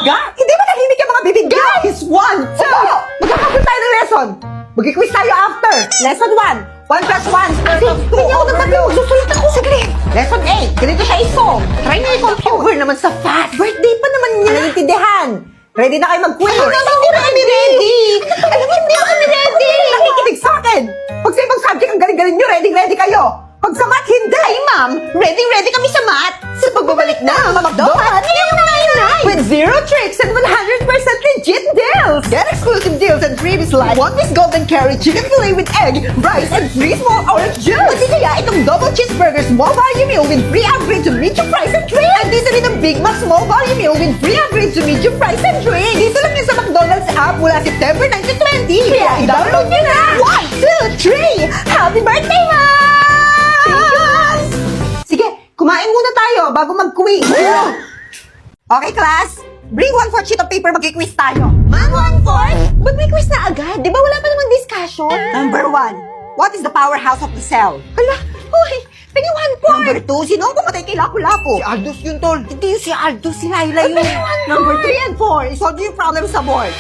ga? Hindi ba nahimik yung mga bibig? Guys! 1, 2! Magkakabot tayo ng lesson! Mag-quiz tayo after! Lesson 1! 1 plus 1 Hindi ako nagtabi. Susulat ako. Saglit. Lesson 8. Ganito siya iso. Try niyo i-compute naman sa fast. Birthday pa naman niya. Naiintindihan. Ready na kayo mag-quiz? Hindi na kami ready. Alam mo, hindi na kami ready. Nakikinig sa akin. Pag sa ibang subject, ang galing-galing nyo, ready kayo. Pag sa math, hindi. Ay, ma'am. Ready kami sa math. Sa pagbabalik na, mamakdohan. With 0 tricks and 100% legit deals. Get exclusive deals and freebies like 1 piece golden carry chicken fillet with egg, rice, and 3 small orange juice. Pati kaya itong double cheeseburger small value meal with free upgrade to medium fries and drink. And dito rin ang Big Mac small value meal with free upgrade to medium fries and drink. Dito lang yun sa McDonald's app mula September 9 to 20. Kaya i-download nyo na. 1, 2, 3. Happy birthday, Mom! Sige, kumain muna tayo bago mag-quiz. Okay, class? Bring 1/4 sheet of paper, mag-quiz tayo. Ma'am, 1/4? Ba't may quiz na agad? Di ba wala pa namang discussion? Number 1. What is the powerhouse of the cell? Hala, uy, pwede 1/4. Number 2, sino ang pumatay kay Lapu-Lapu? Si Aldous yun, tol. Hindi yung si Aldous, si Laila yun. Number 3 and 4, isolve yung problem sa board.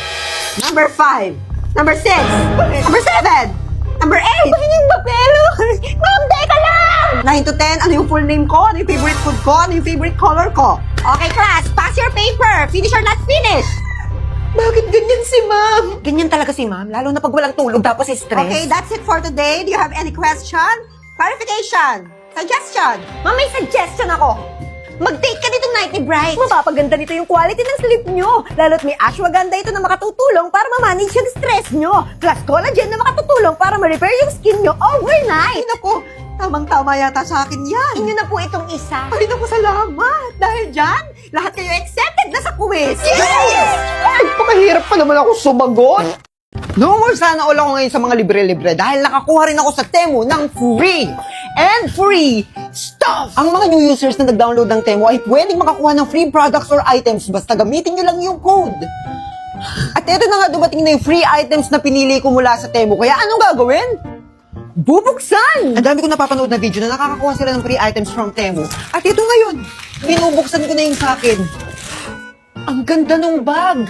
Number 5. Number 6. Number 7. Number 8. Bakit yung papelo? Ma'am, teka lang! 9 to 10, ano yung full name ko? Ano yung favorite food ko? Ano yung favorite color ko? Okay, class, pass your paper. Finish or not finish? Bakit ganyan si ma'am? Ganyan talaga si ma'am, lalo na pag walang tulog tapos stress. Okay, that's it for today. Do you have any question? Clarification? Suggestion? Ma'am, may suggestion ako. Mag-take ka nitong Nighty Bright. Mapapaganda nito yung quality ng sleep nyo. Lalo't may ashwagandha ito na makatutulong para ma-manage yung stress nyo. Plus collagen na makatutulong para ma-repair yung skin nyo overnight. Ay, naku. Tamang-tama yata sa akin yan. Inyo na po itong isa. Ay, naku, salamat. Dahil dyan, lahat kayo accepted na sa quiz. Yes! Ay, pakahirap pa naman ako sumagot. No more sana all ako ngayon sa mga libre-libre dahil nakakuha rin ako sa Temu ng free and free stuff. Ang mga new users na nag-download ng Temu ay pwedeng makakuha ng free products or items basta gamitin nyo lang yung code. At ito na nga dumating na yung free items na pinili ko mula sa Temu. Kaya anong gagawin? Bubuksan! Ang dami ko napapanood na video na nakakakuha sila ng free items from Temu. At ito ngayon, binubuksan ko na yung sa akin. Ang ganda ng bag.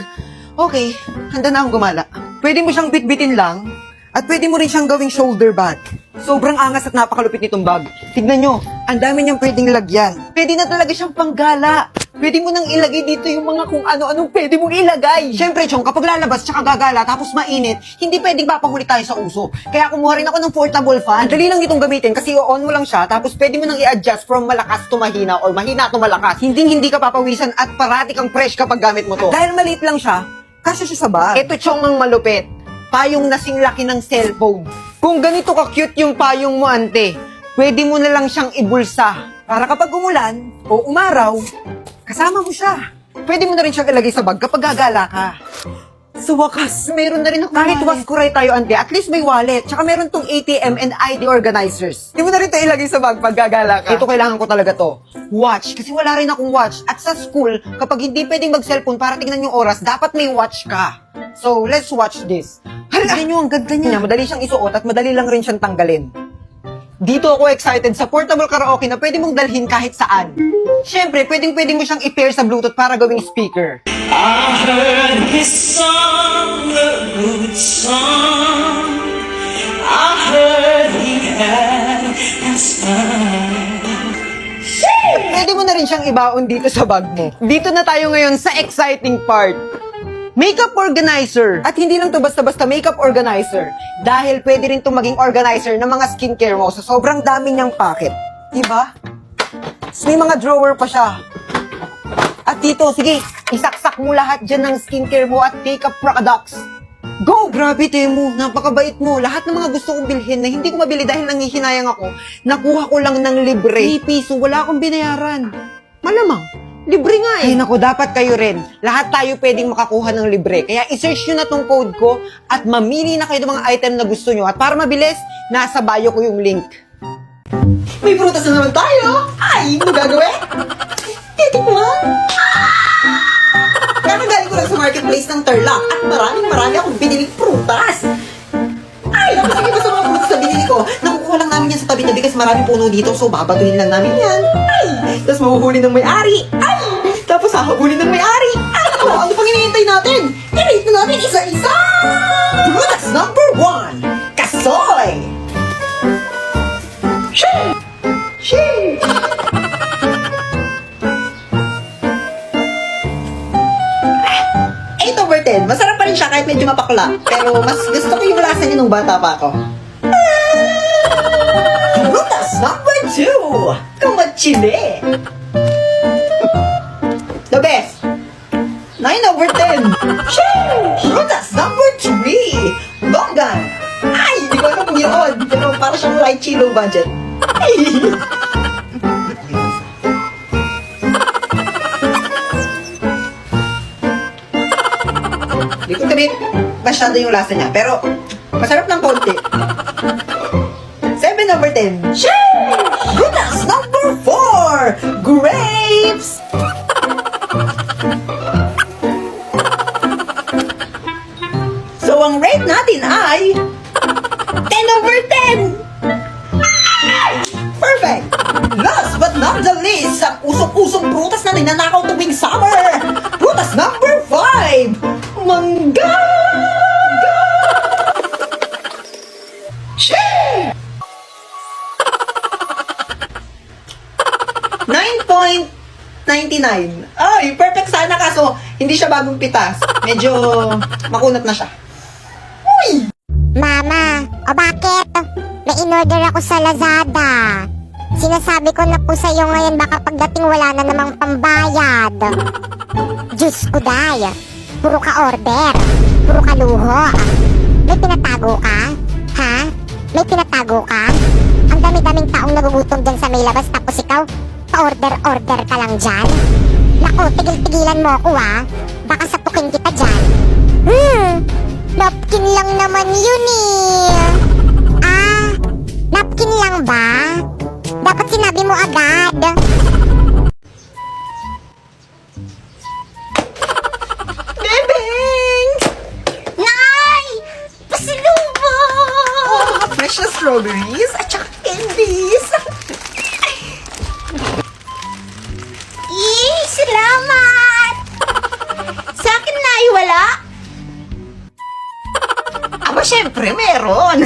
Okay, handa na akong gumala. Pwede mo siyang bitbitin lang at pwede mo rin siyang gawing shoulder bag. Sobrang angas at napakalupit nitong bag. Tignan nyo, ang dami niyang pwedeng lagyan. Pwede na talaga siyang panggala. Pwede mo nang ilagay dito yung mga kung ano-anong pwede mong ilagay. Siyempre, Chong, kapag lalabas tsaka gagala tapos mainit, hindi pwedeng mapahuli tayo sa uso. Kaya kumuha rin ako ng portable fan. Dali lang itong gamitin kasi on mo lang siya tapos pwede mo nang i-adjust from malakas to mahina or mahina to malakas. Hindi ka papawisan at parati kang fresh kapag gamit mo to. At dahil maliit lang siya, kasya siya sa bag. Ito, Chong, ang malupit. Payong nasing laki ng cellphone. Kung ganito ka-cute yung payong mo, ante, pwede mo na lang siyang ibulsa. Para kapag umulan o umaraw, kasama mo siya. Pwede mo na rin siyang ilagay sa bag kapag gagala ka. Sa wakas, meron na rin ako. Kahit waskuray tayo, ante, at least may wallet. Tsaka meron tong ATM and ID organizers. Hindi mo na rin ito ilagay sa bag pag gagala ka. Ito, kailangan ko talaga to. Watch, kasi wala rin akong watch. At sa school, kapag hindi pwedeng mag-cellphone para tingnan yung oras, dapat may watch ka. So, let's watch this. Hala! Nyo, ang ganda niya. Madali siyang isuot at madali lang rin siyang tanggalin. Dito ako excited sa portable karaoke na pwede mong dalhin kahit saan. Siyempre, pwede mo siyang i-pair sa Bluetooth para gawing speaker. I heard his song, a good song. I heard he had a smile. Pwede mo na rin siyang ibaon dito sa bag mo. Dito na tayo ngayon sa exciting part. Makeup organizer. At hindi lang to basta-basta makeup organizer. Dahil pwede rin to maging organizer ng mga skincare mo sa sobrang dami niyang packet. Diba? May mga drawer pa siya. At dito, sige, isaksak mo lahat dyan ng skincare mo at makeup products. Go! Grabe, Temu. Napakabait mo. Lahat ng mga gusto kong bilhin na hindi ko mabili dahil nangihinayang ako, nakuha ko lang ng libre. 3 piso, wala akong binayaran. Malamang, libre nga eh. Ay naku, dapat kayo rin. Lahat tayo pwedeng makakuha ng libre. Kaya isearch nyo na tong code ko at mamili na kayo ng mga item na gusto nyo. At para mabilis, nasa bio ko yung link. May prutas na naman tayo! Ay, ano gagawin? Titikman! Kaya galing ko lang sa marketplace ng Tarlac at maraming akong biniling prutas. Ay, ako sige ba sa mga prutas na binili ko? Nakukuha lang namin yan sa tabi-tabi kasi maraming puno dito, so babatuhin lang namin yan. Ay, tapos mahuhuli ng may-ari. Ay, tapos hahabulin ng may-ari. Ay, ako, ang natin. I-rate na natin isa-isa. Prutas number 1, Kasoy! Sheesh! Sheesh! 8/10. Masarap pa rin siya kahit medyo mapakla. Pero mas gusto ko yung lasa niya nung bata pa ako. Prutas number 2, Kamachile! The best! 9/10. Sheesh! Prutas number 3, Longgan! Ay, hindi ko alam kung yun. Pero para siyang light chilo budget. Hindi ko sabihin masyado yung lasa niya. Pero masarap ng konti. 7/10. Sheesh! Prutas number 4, Grapes! So, ang rate natin ay 10/10! Perfect! Last but not the least, ang usok-usok prutas na ninanakaw tuwing summer! Prutas number 5, Mangga! Shee! 9.99. Ay, perfect sana kaso hindi siya bagong pitas. Medyo makunat na siya. Uy! Mama, o bakit? May in-order ako sa Lazada. Sinasabi ko na po sa'yo ngayon baka pagdating wala na namang pambayad. Diyos ko, day. Puro ka order. Puro ka luho. May pinatago ka? Ha? May pinatago ka? Ang dami-daming taong nagugutom dyan sa may labas tapos ikaw, pa-order-order ka lang dyan? Naku, tigil-tigilan mo ako ha. Baka sapukin kita dyan. Napkin lang naman yun eh. Ah, napkin lang ba? Dapat sinabi mo agad. Bebeng! Nay! Pasalubong! Fresh na strawberries at saka candies. Yee, salamat! Sa akin na wala? Aba, syempre, meron.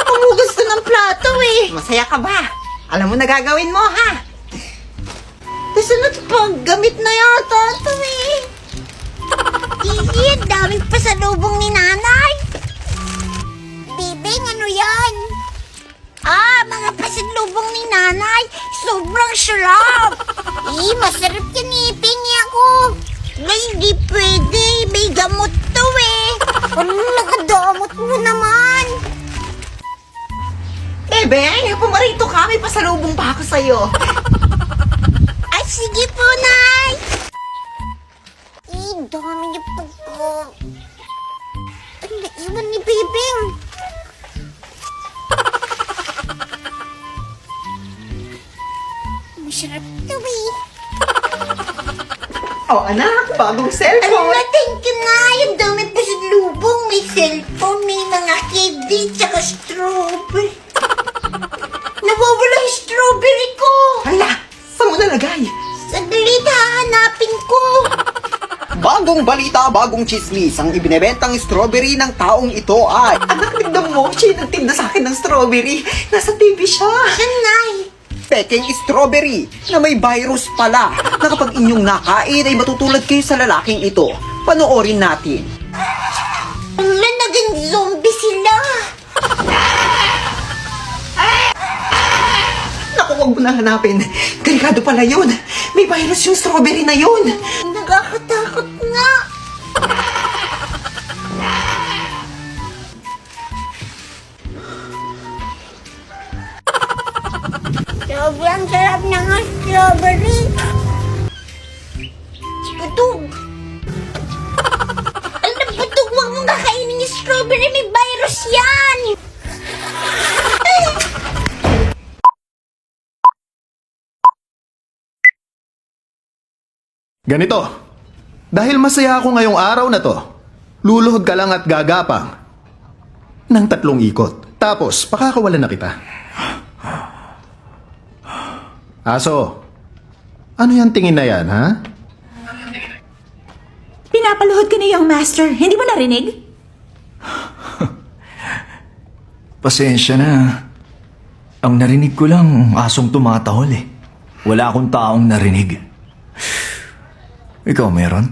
Umugas ko ng plato eh. Masaya ka ba? Alam mo na gagawin mo, ha? Kasunod pang gamit na yata ito eh. Yee, ang daming pasalubong ni nanay. Bibing, ano yan? Ah, mga pasalubong ni nanay. Sobrang sarap. Masarap yan eh. Pingi ako. Ay, hindi pwede. May gamot to eh. Ano nakadamot mo naman? Bebeng, pumarito ka. May pasalubong pa ako sa'yo. Ay, sige po, Nay! Dami niyo pagko. Ay, naiwan ni Bibing. Masarap to eh. Oh, anak, bagong Ano cellphone. na, thank you, Nay. Ang dami pa sa lubong. May cellphone, may mga candy, tsaka strawberry. Nawawala yung strawberry ko. Hala, saan mo nalagay? Saglit, hahanapin ko. Bagong balita, bagong chismis. Ang ibinebentang strawberry ng taong ito ay... Anak, tignan mo. Siya yung nagtinda sa akin ng strawberry. Nasa TV siya. Saan, Nay? Peking strawberry na may virus pala na kapag inyong nakain ay matutulad kayo sa lalaking ito. Panoorin natin. Wala, naging zombie sila. Naku, huwag mo na hanapin. Delikado pala yun. May virus yung strawberry na yun. Nakakatakot nga. Sobrang sarap ng strawberry. Putog. Alam, putog, huwag mong kakainin yung strawberry. May virus yan. Ganito, dahil masaya ako ngayong araw na to, luluhod ka lang at gagapang ng 3 ikot. Tapos, pakakawalan na kita. Aso, ano yan tingin na yan, ha? pinapaluhod ka ni Young Master. Hindi mo narinig? Pasensya na. Ang narinig ko lang, asong tumatahol eh. Wala akong taong narinig. Ikaw meron?